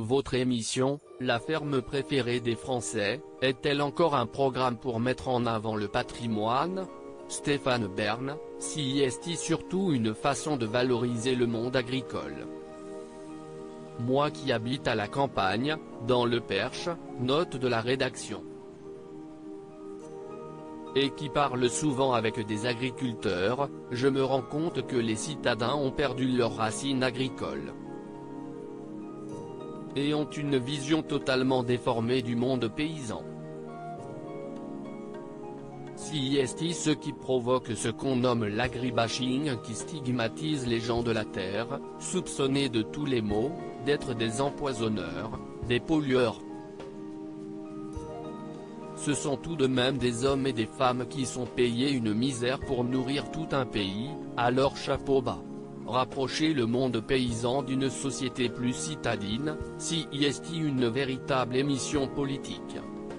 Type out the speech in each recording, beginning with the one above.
Votre émission, la ferme préférée des Français, est-elle encore un programme pour mettre en avant le patrimoine? Stéphane Bern, si est-il surtout une façon de valoriser le monde agricole? Moi qui habite à la campagne, dans le Perche, note de la rédaction. Et qui parle souvent avec des agriculteurs, je me rends compte que les citadins ont perdu leurs racines agricoles. Et ont une vision totalement déformée du monde paysan. Si est ce qui provoque ce qu'on nomme l'agribashing qui stigmatise les gens de la terre, soupçonnés de tous les maux, d'être des empoisonneurs, des pollueurs. Ce sont tout de même des hommes et des femmes qui sont payés une misère pour nourrir tout un pays, alors chapeau bas. Rapprocher le monde paysan d'une société plus citadine, si est une véritable émission politique.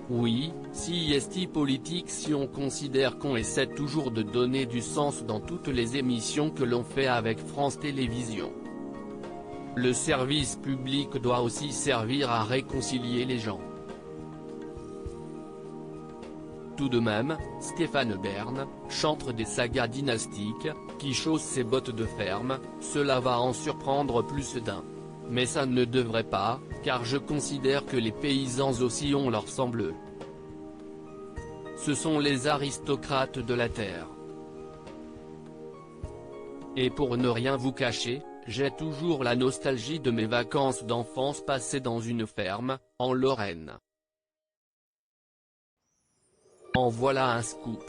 Oui, si est politique si on considère qu'on essaie toujours de donner du sens dans toutes les émissions que l'on fait avec France Télévisions. Le service public doit aussi servir à réconcilier les gens. Tout de même, Stéphane Bern, chantre des sagas dynastiques, qui chausse ses bottes de ferme, cela va en surprendre plus d'un. Mais ça ne devrait pas, car je considère que les paysans aussi ont leur sang bleu. Ce sont les aristocrates de la terre. Et pour ne rien vous cacher, j'ai toujours la nostalgie de mes vacances d'enfance passées dans une ferme, en Lorraine. En voilà un scoop.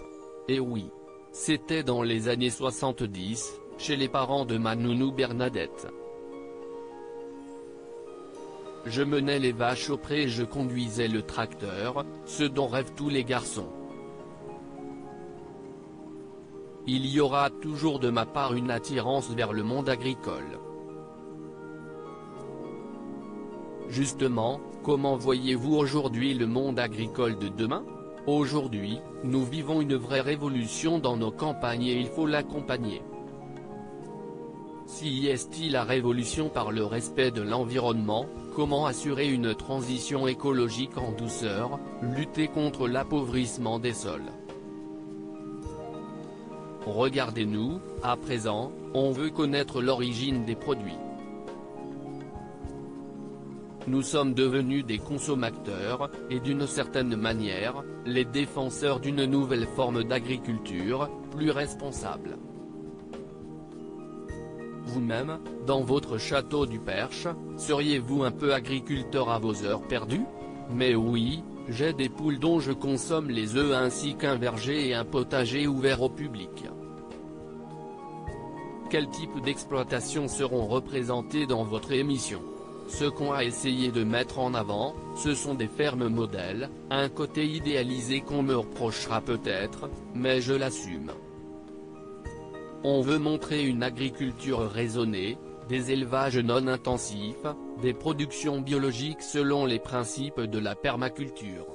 Et oui. C'était dans les années 70, chez les parents de ma nounou Bernadette. Je menais les vaches au pré et je conduisais le tracteur, ce dont rêvent tous les garçons. Il y aura toujours de ma part une attirance vers le monde agricole. Justement, comment voyez-vous aujourd'hui le monde agricole de demain? Aujourd'hui, nous vivons une vraie révolution dans nos campagnes et il faut l'accompagner. Si est-il la révolution par le respect de l'environnement, comment assurer une transition écologique en douceur, lutter contre l'appauvrissement des sols? Regardez-nous, à présent, on veut connaître l'origine des produits. Nous sommes devenus des consommateurs, et d'une certaine manière, les défenseurs d'une nouvelle forme d'agriculture, plus responsable. Vous-même, dans votre château du Perche, seriez-vous un peu agriculteur à vos heures perdues? Mais oui, j'ai des poules dont je consomme les œufs ainsi qu'un verger et un potager ouvert au public. Quel type d'exploitation seront représentés dans votre émission? Ce qu'on a essayé de mettre en avant, ce sont des fermes modèles, un côté idéalisé qu'on me reprochera peut-être, mais je l'assume. On veut montrer une agriculture raisonnée, des élevages non intensifs, des productions biologiques selon les principes de la permaculture.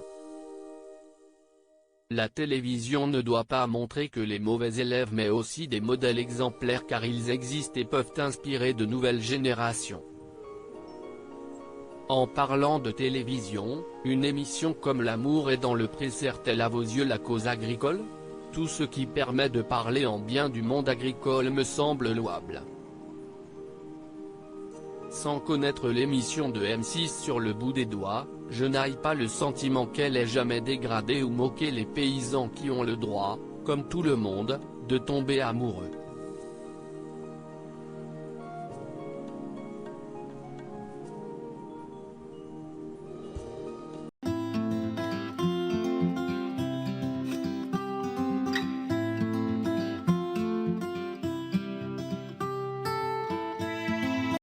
La télévision ne doit pas montrer que les mauvais élèves mais aussi des modèles exemplaires car ils existent et peuvent inspirer de nouvelles générations. En parlant de télévision, une émission comme L'amour est dans le pré sert-elle à vos yeux la cause agricole? Tout ce qui permet de parler en bien du monde agricole me semble louable. Sans connaître l'émission de M6 sur le bout des doigts, je n'ai pas le sentiment qu'elle ait jamais dégradé ou moqué les paysans qui ont le droit, comme tout le monde, de tomber amoureux.